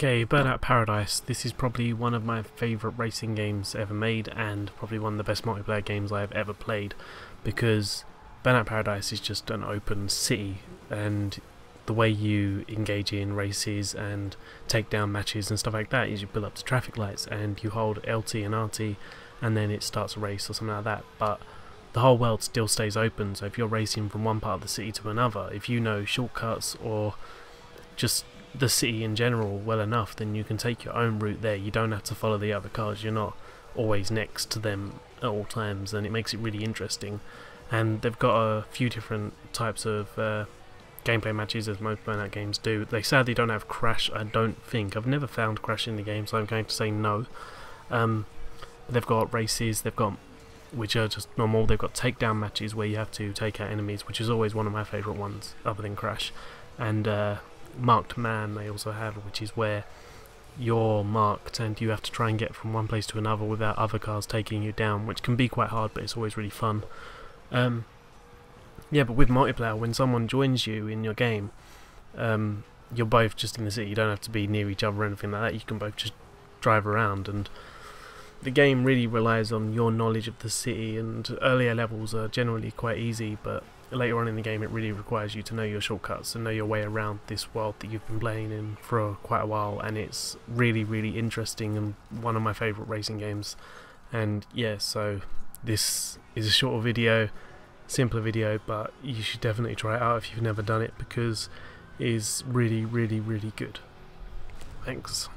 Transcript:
Okay, Burnout Paradise. This is probably one of my favourite racing games ever made, and probably one of the best multiplayer games I have ever played, because Burnout Paradise is just an open city, and the way you engage in races and take down matches and stuff like that is you build up to traffic lights and you hold LT and RT and then it starts a race or something like that. But the whole world still stays open, so if you're racing from one part of the city to another, if you know shortcuts or just the city in general well enough, then you can take your own route there. You don't have to follow the other cars, you're not always next to them at all times, and it makes it really interesting. And they've got a few different types of gameplay matches, as most Burnout games do. They sadly don't have crash, I don't think. I've never found crash in the game, so I'm going to say no. They've got races, they've got, which are just normal. They've got takedown matches where you have to take out enemies, which is always one of my favourite ones other than crash. And marked man they also have, which is where you're marked and you have to try and get from one place to another without other cars taking you down, which can be quite hard, but it's always really fun. Yeah, but with multiplayer, when someone joins you in your game, you're both just in the city. You don't have to be near each other or anything like that. You can both just drive around, and the game really relies on your knowledge of the city, and earlier levels are generally quite easy, but later on in the game it really requires you to know your shortcuts and know your way around this world that you've been playing in for quite a while, and it's really, really interesting and one of my favourite racing games. And yeah, so this is a shorter video, simpler video, but you should definitely try it out if you've never done it, because it is really, really, really good. Thanks.